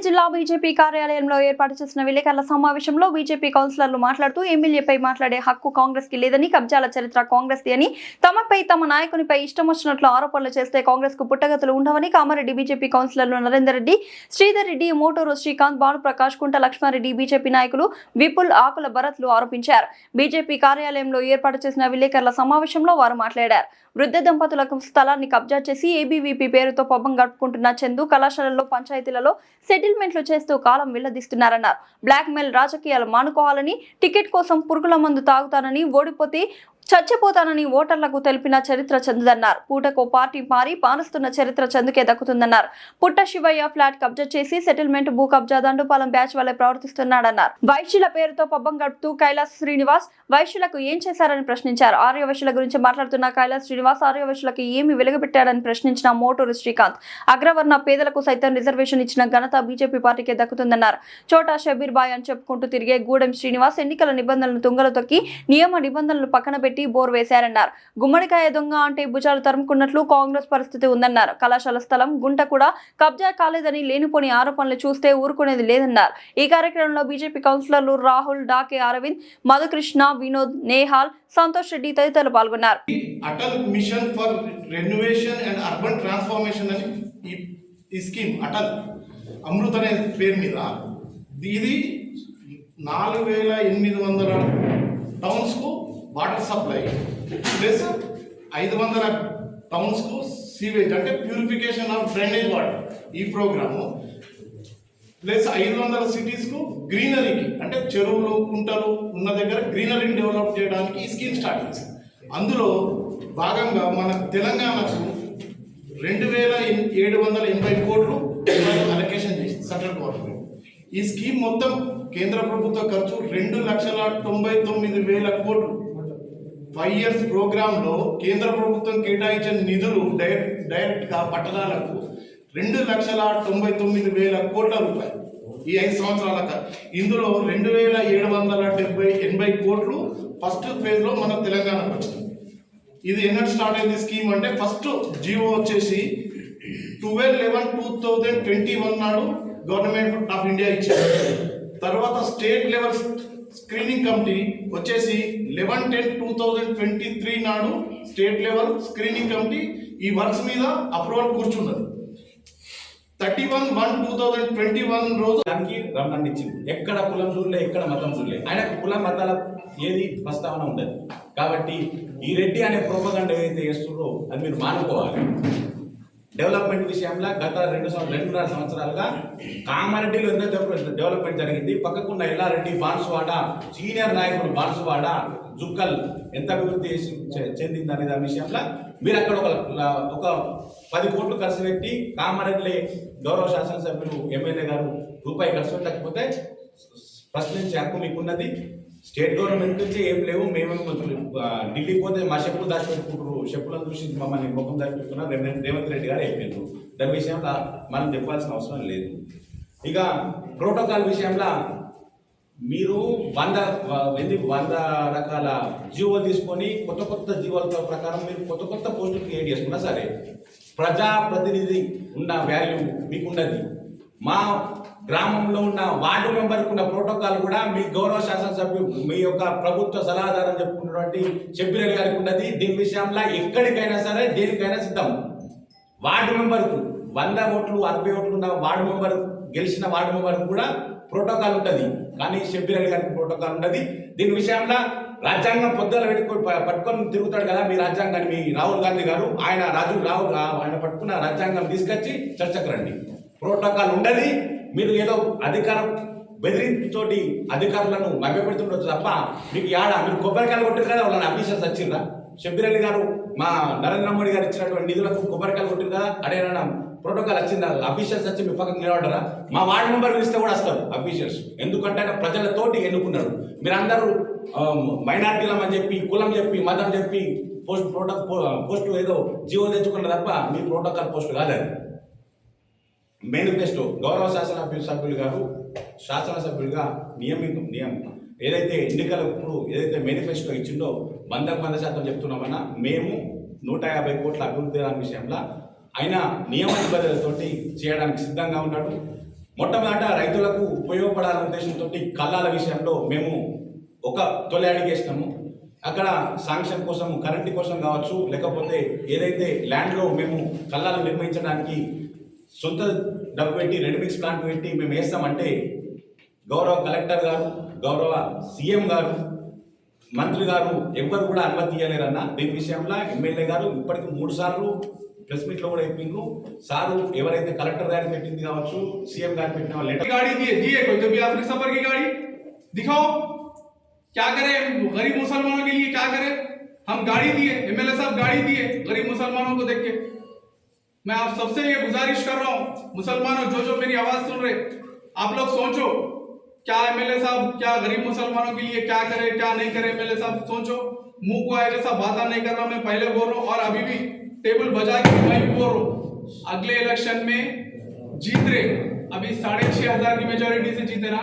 జిల్లా బీజేపీ కార్యాలయంలో ఏర్పాటు చేసిన విలేకరుల సమావేశంలో బీజేపీ కౌన్సిలర్లు మాట్లాడుతూ ఎమ్మెల్యేపై మాట్లాడే హక్కు కాంగ్రెస్ కి లేదని, కబ్జాల చరిత్ర కాంగ్రెస్ ది అని, తమపై తమ నాయకునిపై ఇష్టం వచ్చినట్లు ఆరోపణలు చేస్తే కాంగ్రెస్ కు పుట్టగతులు ఉండవని కామారెడ్డి బీజేపీ కౌన్సిలర్లు నరేందర్ రెడ్డి, శ్రీధర్ రెడ్డి, మోటూరు శ్రీకాంత్, భానుప్రకాష్, కుంట లక్ష్మారెడ్డి, బీజేపీ నాయకులు విపుల్, ఆకుల భరత్లు ఆరోపించారు. బీజేపీ కార్యాలయంలో ఏర్పాటు చేసిన విలేకరుల సమావేశంలో వారు మాట్లాడారు. వృద్ధ దంపతులకు స్థలాన్ని కబ్జా చేసి ఏబీవీపీ పేరుతో పబ్బం గడుపుకుంటున్న చందు కళాశాలల్లో, పంచాయతీలలో సెటిల్మెంట్లు చేస్తూ కాలం వెళ్లదీస్తున్నారన్నారు. బ్లాక్ మెయిల్ రాజకీయాలు మానుకోవాలని, టికెట్ కోసం పురుగుల మందు తాగుతానని, ఓడిపోతే చచ్చిపోతానని ఓటర్లకు తెలిపిన చరిత్ర చందుదన్నారు. పూటకో పార్టీ మారి పారుస్తున్న చరిత్ర చందుకే దక్కుతుందన్నారు. పుట్ట శివయ్య ఫ్లాట్ కబ్జా చేసి సెటిల్మెంట్ భూ కబ్జా దండుపాలెం బ్యాచ్ వల్లే ప్రవర్తిస్తున్నాడన్నారు. వైశ్యుల పేరుతో పబ్బం గడుపుతూ కైలాస్ శ్రీనివాస్ వైశ్యులకు ఏం చేశారని ప్రశ్నించారు. ఆర్యవైశ్యుల గురించి మాట్లాడుతున్న కైలాస్ శ్రీనివాస్ ఆర్యవైశ్యులకు ఏమి వెలుగుపెట్టాడని ప్రశ్నించిన మోటూరు శ్రీకాంత్, అగ్రవర్ణ పేదలకు సైతం రిజర్వేషన్ ఇచ్చిన ఘనత బీజేపీ పార్టీకే దక్కుతుందన్నారు. చోటా షబీర్ బాయ్ అని చెప్పుకుంటూ తిరిగే గూడెం శ్రీనివాస్ ఎన్నికల నిబంధనలను తుంగలు తొక్కి నియమ నిబంధనలు పక్కన పెట్టి బోర్ వేశారన్నారు. గుమ్మడికాయ దొంగ అంటే భుజాలు తరుముకున్నట్లు కాంగ్రెస్ పరిస్థితి ఉందన్నారు. కళాశాల స్థలం గుంట కూడా కబ్జా కాలేదని లేనిపోని ఆరోపణలు చూస్తే ఊరుకునేది లేదన్నారు. ఈ కార్యక్రమంలో బీజేపీ కౌన్సిలర్లు రాహుల్, డాకే అరవింద్, మధుకృష్ణ, వినోద్, నేహాల్, సంతోష్ రెడ్డి తదితరులు పాల్గొన్నారు. Atal mission for renovation and urban transformation అని ఈ స్కీమ్ అటల్ అమృత్ అనే పేరు మీద ఇది 4800 టౌన్స్కు వాటర్ సప్లై ప్లస్ 500 టౌన్స్కు సీవేజ్ అంటే ప్యూరిఫికేషన్ ఆఫ్ డ్రైనేజ్ వాటర్ ఈ ప్రోగ్రాము ప్లస్ 500 సిటీస్కు గ్రీనరీకి అంటే చెరువులు, కుంటలు ఉన్న దగ్గర గ్రీనరీని డెవలప్ చేయడానికి ఈ స్కీమ్ స్టార్ట్ చేసింది. అందులో భాగంగా మన తెలంగాణకు 2780 కోట్లు అలొకేషన్ చేసింది సెంట్రల్ గవర్నమెంట్. ఈ స్కీమ్ మొత్తం కేంద్ర ప్రభుత్వ ఖర్చు 2,99,000 కోట్లు. 5 years ప్రోగ్రాంలో కేంద్ర ప్రభుత్వం కేటాయించిన నిధులు డైరెక్ట్గా పట్టణాలకు 2,99,000 కోట్ల రూపాయలు ఈ 5 సంవత్సరాల. ఇందులో 2,780 కోట్లు ఫస్ట్ ఫేజ్లో మన తెలంగాణకు వచ్చింది. ఇది ఎన్నటి స్టార్ట్ అయింది స్కీమ్ అంటే ఫస్ట్ జీవో వచ్చేసి 12/11/2021 నాడు గవర్నమెంట్ ఆఫ్ ఇండియా ఇచ్చారు. తర్వాత స్టేట్ లెవెల్ స్క్రీనింగ్ కమిటీ వచ్చేసి 11/10/2023 నాడు స్టేట్ లెవెల్ స్క్రీనింగ్ కమిటీ ఈ వర్క్స్ మీద అప్రూవల్ కూర్చున్నది. 31/1/2021 రోజు దానికి రమ్మని ఇచ్చింది. ఎక్కడ కులం చూడలే, ఎక్కడ మతం చూడలే. ఆయనకు కుల మతాల ఏది ప్రస్తావన ఉండదు. కాబట్టి ఈ రెడ్డి అనే ప్రోపగండ ఏదైతే చేస్తుందో అది మీరు మానుకోవాలి. డెవలప్మెంట్ విషయంలో గత 2.5 సంవత్సరాలుగా కామారెడ్డిలో ఎంత డెవలప్మెంట్ జరిగింది. పక్కకున్న ఎల్లారెడ్డి, బాన్సువాడ, సీనియర్ నాయకుడు బాన్సువాడ, జుక్కల్ ఎంత అభివృద్ధి చెందింది అనే దాని విషయంలో మీరు అక్కడ ఒక 10 కోట్లు ఖర్చు పెట్టి కామారెడ్డి గౌరవ శాసనసభ్యులు ఎమ్మెల్యే గారు రూపాయి ఖర్చు పెట్టకపోతే ప్రశ్నించే హక్కు మీకున్నది. స్టేట్ గవర్నమెంట్ నుంచి ఏం లేవు, మేమేమో ఢిల్లీకి పోతే మా చెప్పులు దాచిపెట్టుకుంటారు, చెప్పులను చూసి మమ్మల్ని ముఖం దాచిపెట్టుకున్నారు రేవంత్ రెడ్డి గారు అయిపోయారు. దాని విషయంలో మనం చెప్పాల్సిన అవసరం లేదు. ఇక ప్రోటోకాల్ విషయంలో మీరు 100 రకాల జీవోలు తీసుకొని కొత్త జీవోల ప్రకారం మీరు కొత్త పోస్టులు క్రియేట్ చేసుకున్నా సరే ప్రజాప్రతినిధి ఉన్న వాల్యూ మీకున్నది. మా గ్రామంలో ఉన్న వార్డు మెంబర్కి ఉన్న ప్రోటోకాల్ కూడా మీ గౌరవ శాసనసభ్యులు మీ యొక్క ప్రభుత్వ సలహాదారం చెప్పుకున్నటువంటి షబ్బీర్ అలీ గారికి ఉన్నది. దీని విషయంలో ఎక్కడికైనా సరే దేనికైనా సిద్ధం. వార్డు మెంబర్కు 100 ఓట్లు 60 ఓట్లు ఉన్న వార్డు మెంబర్ గెలిచిన వార్డు మెంబర్కు కూడా ప్రోటోకాల్ ఉంటుంది. కానీ షబ్బీర్ అలీ గారికి ప్రోటోకాల్ ఉన్నది. దీని విషయంలో రాజ్యాంగం పొద్దుల పట్టుకొని తిరుగుతాడు కదా మీ రాజ్యాంగాన్ని, మీ రాహుల్ గాంధీ గారు ఆయన పట్టుకున్న రాజ్యాంగం తీసుకొచ్చి చర్చకు రండి. ప్రోటోకాల్ ఉండదు. మీరు ఏదో అధికారం బెదిరింపుతోటి అధికారులను మభ్యపెడుతుండొచ్చు తప్ప మీకు మీరు కొబ్బరికాయలు కొట్టారు కదా, వాళ్ళని అఫీషియల్స్ వచ్చిందా? షబ్బీర్ అలీ గారు మా నరేంద్ర మోడీ గారు ఇచ్చినటువంటి నిధులకు కొబ్బరికాయలు కొట్టారు కదా, అడేనా ప్రోటోకాల్ వచ్చిందా? అఫీషియల్స్ వచ్చి మీ పక్కన నిలబడ్డారా? మా వార్డు మెంబర్ పిలిస్తే కూడా వస్తారు అఫీషియల్స్. ఎందుకంటే ఆయన ప్రజలతోటి ఎన్నుకున్నారు. మీరందరూ మైనార్టీలం అని చెప్పి, కులం చెప్పి, మతం చెప్పి పోస్టు ఏదో జీవో తెచ్చుకున్నారు తప్ప మీ ప్రోటోకాల్ పోస్టు కాదు అది. మేనిఫెస్టో గౌరవ శాసనసభ్యులుగా ఏదైతే ఎన్నికలప్పుడు ఏదైతే మేనిఫెస్టో ఇచ్చిందో 100% చెప్తున్నామన్నా మేము 150 కోట్ల అభివృద్ధి విషయంలో ఆయన నియమ నిబంధనలతోటి చేయడానికి సిద్ధంగా ఉన్నాడు. మొట్టమొదట రైతులకు ఉపయోగపడాలనే ఉద్దేశంతో కల్లాల విషయంలో మేము ఒక తొలి అడిగేసినాము. అక్కడ శాంక్షన్ కోసం కరెంటు కోసం కావచ్చు, లేకపోతే ఏదైతే ల్యాండ్లో మేము కల్లాలు నిర్మించడానికి సొంత డబ్బు పెట్టి రెడీ మిక్స్ ప్లాంట్ పెట్టి మేము వేస్తామంటే గౌరవ కలెక్టర్ గారు, గౌరవ సీఎం గారు, మంత్రి గారు ఎవ్వరు కూడా అనుమతి ఇవ్వలేరన్న. దీని విషయంలో ఎమ్మెల్యే గారు ఇప్పటికి 3 సార్లు ప్రెస్ మీట్లో కూడా చెప్పిండ్రు. సారు ఎవరైతే కలెక్టర్ గారికి పెట్టింది కావచ్చు, సీఎం గారికి పెట్టిన లెటర్ गाड़ी दिए कोई तो भी आखिरी सफर की गाड़ी दिखाओ, क्या करे गरीब मुसलमानों के लिए, क्या करे? हम गाड़ी दिए, एमएलए साहब गाड़ी दिए गरीब मुसलमानों को देख के। मैं आप सबसे ये गुजारिश कर रहा हूँ, मुसलमानों जो मेरी आवाज सुन रहे, आप लोग सोचो क्या एमएलए साहब क्या गरीब मुसलमानों के लिए क्या करे क्या नहीं करे। एमएलए साहब सोचो, मुंह को आए जैसा बात नहीं कर रहा, मैं पहले बोल रहा हूँ और अभी भी टेबल बजा के मैं बोल रहा हूँ, अगले इलेक्शन में जीत रहे, अभी 6,500 की मेजोरिटी से जीते ना,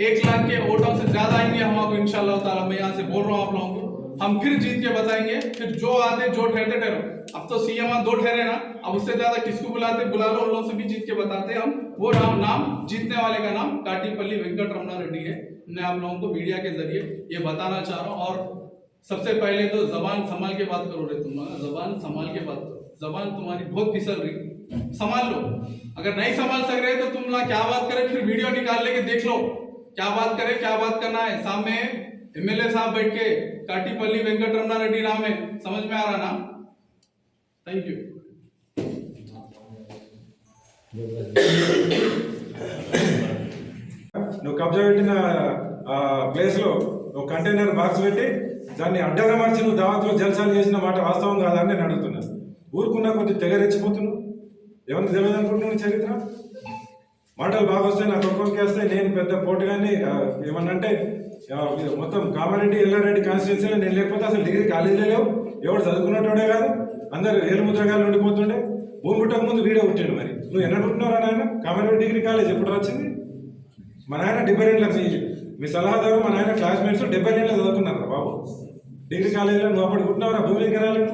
1 लाख के वोटों से ज्यादा आएंगे हमको इंशाल्लाह ताला। मैं यहाँ से बोल रहा हूँ आप लोगों को, हम फिर जीत के बताएंगे। फिर जो आते जो ठहरते ठहरो, अब तो सीएम 2 ठहरे ना, अब उससे ज्यादा किसको बुलाते बुला लो, उन लोगों से भी जीत के बताते हम। वो नाम जीतने वाले का नाम काटीपल्ली वेंकट रमणा रेड्डी है। मैं आप लोगों को मीडिया के जरिए ये बताना चाह रहा हूँ। और सबसे पहले तो जबान संभाल के बात करो रे, तुम जबान संभाल के बात करो, जबान तुम्हारी बहुत फिसल रही, संभाल लो। अगर नहीं संभाल सक रहे तो तुम ना क्या बात करे, फिर वीडियो निकाल लेके देख लो क्या बात करे, क्या बात करना है। सामने एमएलए साहब बैठ के काटीपल्ली वेंकट रमणा रेड्डी नाम है, समझ में आ रहा ना? Thank you. నువ్వు కబ్జా పెట్టిన ప్లేస్లో ఒక కంటైనర్ బాక్స్ పెట్టి దాన్ని అడ్డగా మార్చి నువ్వు దావత్లో జల్సాలు చేసిన మాట వాస్తవం కాదని నేను అడుగుతున్నా. ఊరుకున్నా కొద్ది తెగరెచ్చిపోతున్నావు. ఎవరికి తెలియదు అనుకుంటున్నావు చరిత్ర? మాటలు బాగా వస్తాయి, నాకు ఒక్కొక్కరికి వస్తాయి. నేను పెద్ద పోటీగాని ఏమన్నంటే మొత్తం కామారెడ్డి ఎల్లారెడ్డి కాన్స్టిట్యున్సీలో నేను లేకపోతే అసలు డిగ్రీ కాలేజీలో లేవు, ఎవరు చదువుకున్నట్టోడే కాదు, అందరు ఏలుముద్రగాలు ఉండిపోతుండే. భూమి పుట్టక ముందు వీడియో పుట్టాడు. మరి నువ్వు ఎన్నడుకుంటున్నారా నాయన? కామారెడ్డి డిగ్రీ కాలేజ్ ఎప్పుడు వచ్చింది? మా నాయన 72 మీ సలహాదారు మా నాయన క్లాస్మేట్స్ 72 చదువుకున్నారా బాబు? డిగ్రీ కాలేజీలో నువ్వు అప్పుడు పుట్టినవరా? భూమికి రాలేదు.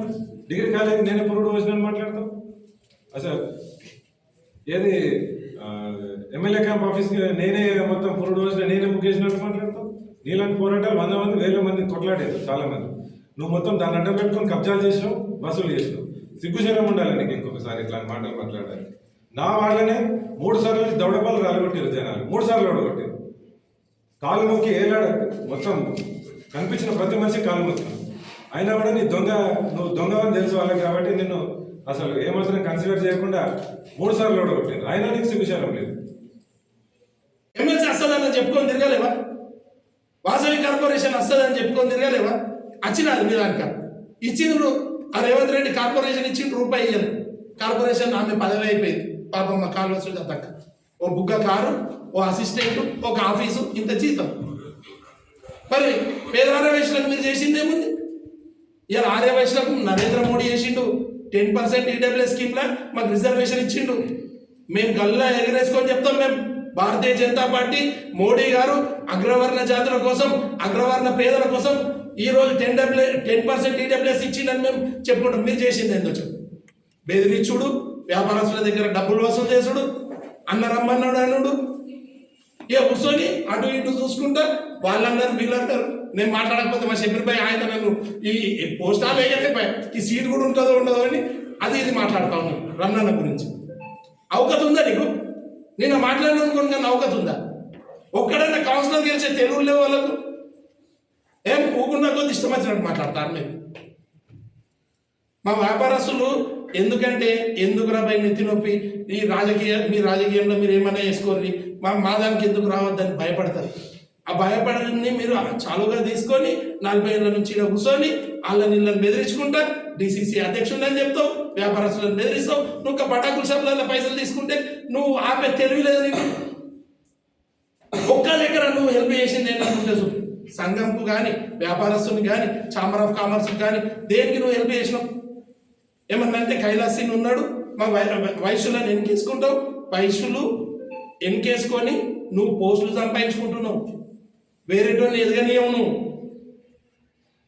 డిగ్రీ కాలేజీ నేను ఎప్పుడు వచ్చిన మాట్లాడతావు? అసలు ఏది ఎమ్మెల్యే క్యాంప్ ఆఫీస్కి నేనే మొత్తం పురుడు వచ్చిన నేనే బుక్ చేసినట్టు మాట్లాడతావు? నీలాంటి పోరాటాలు 100 మంది 1000 మంది కొట్లాడేది చాలా మంది. నువ్వు మొత్తం దాన్ని అడ్డం పెట్టుకొని కబ్జాలు చేసినావు, వసూలు చేసినావు. సిగ్గుశరం ఉండాలి నీకు ఇంకొకసారి ఇట్లాంటి మాటలు మాట్లాడాలి. నా వాళ్ళనే 3 సార్లు దౌడపాలు రాలగొట్టారు జనాలు, 3 సార్లు ఓడగొట్టారు. కాలు మొక్కి ఏలాడ మొత్తం కనిపించిన ప్రతి మనిషి కాలు మొక్కినావు. అయినా కూడా నీ నువ్వు దొంగవని తెలుసు వాళ్ళకి, కాబట్టి నిన్ను అసలు ఏమాత్రం కన్సిడర్ చేయకుండా 3 సార్లు ఓడగొట్టారు. అయినా నీకు సిగ్గుశరం లేదు. ఎమ్మెల్సీ వస్తుందని చెప్పుకొని తిరగలేవా? వాసవి కార్పొరేషన్ వస్తుందని చెప్పుకొని తిరగలేవా? వచ్చినారు మీ దానిక ఇచ్చిండ్రు. ఆ రేవంత్ రెడ్డి కార్పొరేషన్ ఇచ్చిండ్రు, రూపాయి ఇయ్యను. కార్పొరేషన్ ఆమె పదవి అయిపోయింది పాపం. మా కాలువసులు తక్క ఓ బుగ్గ కారు, ఓ అసిస్టెంట్, ఒక ఆఫీసు, ఇంత జీతం. మరి పేద ఆర్యవైశ్యులకు మీరు చేసింది ఏముంది? ఇలా ఆర్యవైశ్యులకు నరేంద్ర మోడీ చేసిండు 10% ఈడబ్ల్యూఎస్ స్కీమ్లా మాకు రిజర్వేషన్ ఇచ్చిండు. మేము గల్లా ఎగరేసుకొని చెప్తాం. మేము భారతీయ జనతా పార్టీ మోడీ గారు అగ్రవర్ణ జాతుల కోసం, అగ్రవర్ణ పేదల కోసం ఈ రోజు 10% ఈడబ్ల్యూఎస్ ఇచ్చిందని మేము చెప్పుకుంటాం. మీరు చేసింది ఏందో చెప్పు. బెదిరించుడు, వ్యాపారస్తుల దగ్గర డబ్బులు వసూలు చేసుడు, అన్న రమ్మన్నాడు అనుడు, ఇక కూర్చొని అటు ఇటు చూసుకుంటా వాళ్ళందరూ వీళ్ళందరూ. నేను మాట్లాడకపోతే మా షబీర్ భాయ్ ఆయన నన్ను ఈ పోస్టాలు వేయకపోయి ఈ సీట్ కూడా ఉంటుందో ఉండదో అని అది ఇది మాట్లాడుతా ఉన్నాను రమణన్న గురించి. అవకత ఉందా నీకు? నేను మాట్లాడిన అనుకోండి, కానీ అవకత ఉందా? ఒక్కడన్నా కౌన్సిలర్ గెలిచే తెలుగు లేవు వాళ్ళకు. ఏం ఊకున్నా కొద్ది ఇష్టం వచ్చినట్టు మాట్లాడతారు మీరు. మా వ్యాపారస్తులు ఎందుకంటే ఎందుకు రాబాయి నెత్తి నొప్పి, మీ రాజకీయంలో మీరు ఏమన్నా చేసుకోర్రి, మా దానికి ఎందుకు రావద్దని భయపడతారు. ఆ భయపడని మీరు చాలుగా తీసుకొని 40 ఏళ్ళ నుంచి కూర్చొని వాళ్ళని బెదిరించుకుంటా డిసిసి అధ్యక్షుడు అని చెప్తావు, వ్యాపారస్తులను బెదిరిస్తావు. నువ్వు ఒక పటాకుల షాపులలో పైసలు తీసుకుంటే నువ్వు ఆపే తెలివి లేదు నీకు. ఒక్క దగ్గర నువ్వు హెల్ప్ చేసింది ఏంటంటే సంఘంకు కానీ, వ్యాపారస్తుని కానీ, ఛాంబర్ ఆఫ్ కామర్స్కి కానీ దేనికి నువ్వు హెల్ప్ చేసినావు? ఏమన్నా అంటే కైలాస్ సింగ్ ఉన్నాడు, మా వైశ్యులను ఎన్నికేసుకుంటావు, పైసలు ఎన్కేసుకొని నువ్వు పోస్టులు సంపాదించుకుంటున్నావు. వేరేటోని ఎదగనియవు నువ్వు.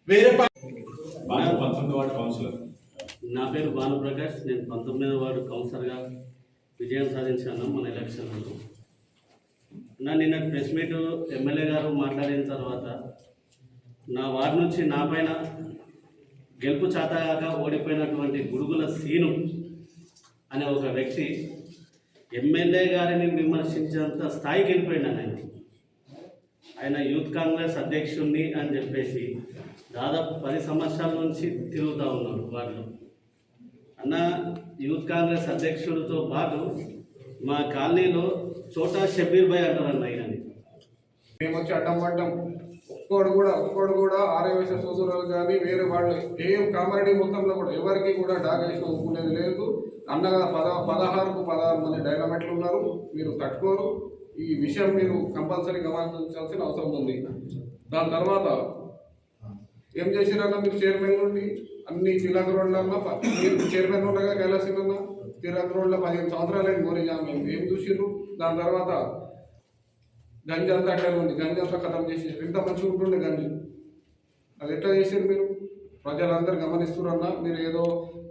వేరే 19 వార్డు కౌన్సిలర్. నా పేరు భానుప్రకాష్. నేను 19వ వార్డు కౌన్సిలర్గా విజయం సాధించాను మన ఎలక్షన్లో. నిన్న ప్రెస్ మీట్ ఎమ్మెల్యే గారు మాట్లాడిన తర్వాత నా వార్డు నుంచి నా పైన గెలుపు చాతగాక ఓడిపోయినటువంటి గుడుగుల సీను అనే ఒక వ్యక్తి ఎమ్మెల్యే గారిని విమర్శించేంత స్థాయికి వెళ్ళిపోయినాను. ఆయన యూత్ కాంగ్రెస్ అధ్యక్షుడిని అని చెప్పేసి దాదాపు 10 సంవత్సరాల నుంచి తిరుగుతూ ఉన్నారు వాళ్ళు. అన్న, యూత్ కాంగ్రెస్ అధ్యక్షుడితో పాటు మా కాలనీలో చోటా షబీర్ భాయ్ అంటారన్న ఆయనని. మేము వచ్చి అడ్డం పడ్డాం. ఒక్కడు కూడా ఆర్యవేశ సోదరులు కానీ వేరే వాళ్ళు ఏం కామారెడ్డి మొత్తంలో కూడా ఎవరికి కూడా డాగేసిన ఒప్పుకునేది లేదు. అన్నగా 16కు 16 మంది డైనమైట్లు ఉన్నారు. మీరు తట్టుకోరు. ఈ విషయం మీరు కంపల్సరీ గమనించాల్సిన అవసరం ఉంది. దాని తర్వాత ఏం చేసిరన్నా, మీరు చైర్మన్ నుండి అన్ని తిలక్ రోడ్లలో మీరు చైర్మన్ ఉండగా కైలాసన్న తిలక్ రోడ్లో 15 సంవత్సరాలైన గోరిజాం మేము ఏం చూసిర్రు. దాని తర్వాత గంజి అంతా అట్లా ఉంది. గంజి అంతా ఖతం చేసేసారు. ఇంత మంచిగా ఉంటుండే గంజి, అది ఎట్లా చేసారు మీరు? ప్రజలందరూ గమనిస్తున్నారన్నా. మీరు ఏదో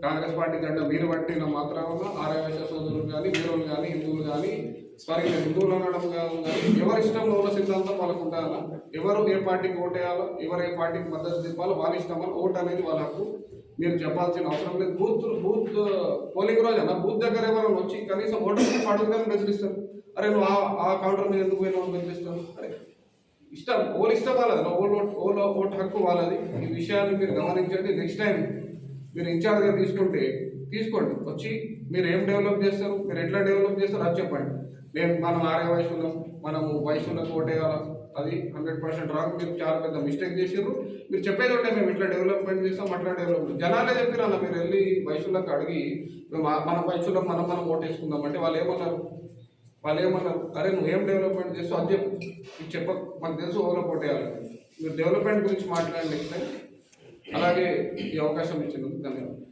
కాంగ్రెస్ పార్టీ కంటే మీరు పట్టిన మాత్రాన ఆర్యవేశ సోదరులు కానీ వీరులు కానీ హిందువులు కానీ సారీ హిందువులు అనడం కానీ ఎవరి ఇష్టంలో ఉన్న సిద్ధాంతం వాళ్ళకు ఉండాలా. ఎవరు ఏ పార్టీకి ఓటేయాలో, ఎవరు ఏ పార్టీకి మద్దతు తిప్పాలో వాళ్ళ ఇష్టం. ఓటు అనేది వాళ్ళ హక్కు. మీరు చెప్పాల్సిన అవసరం లేదు. బూత్ పోలింగ్ రోజు అన్న బూత్ దగ్గర ఎవరైనా వచ్చి కనీసం ఓటర్ అడుగుతారని బెదిరిస్తారు. అరే నువ్వు ఆ కౌంటర్ మీద ఎందుకు పోయినావు బెదిరిస్తాను. అరే ఇష్టం, ఓళ్ళు ఇష్టం వాళ్ళది, ఓటు హక్కు వాళ్ళది. ఈ విషయాన్ని మీరు గమనించండి. నెక్స్ట్ టైం మీరు ఇన్ఛార్జ్గా తీసుకోండి. వచ్చి మీరు ఏం డెవలప్ చేస్తారు, మీరు ఎట్లా డెవలప్ చేస్తారు అది చెప్పండి. మనం ఆర్య వయసులో మనము వయసులకు ఓటేయాలి, అది 100% రాంగ్. మీరు చాలా పెద్ద మిస్టేక్ చేసారు. మీరు చెప్పేది ఉంటే మేము ఇట్లా డెవలప్మెంట్ చేస్తాం, అట్లా డెవలప్మెంట్ జనాలే చెప్పిరన్న. మీరు వెళ్ళి వయసులకు అడిగి మన వయసులో మనం ఓటేసుకుందాం అంటే వాళ్ళు ఏమన్నారు? అరే నువ్వు ఏం డెవలప్మెంట్ చేస్తావు అది చెప్ప మాకు తెలుసు ఓలో ఓటేయాలి. మీరు డెవలప్మెంట్ గురించి మాట్లాడండి నెక్స్ట్ టైం. అలాగే ఈ అవకాశం ఇచ్చినందుకు ధన్యవాదాలు.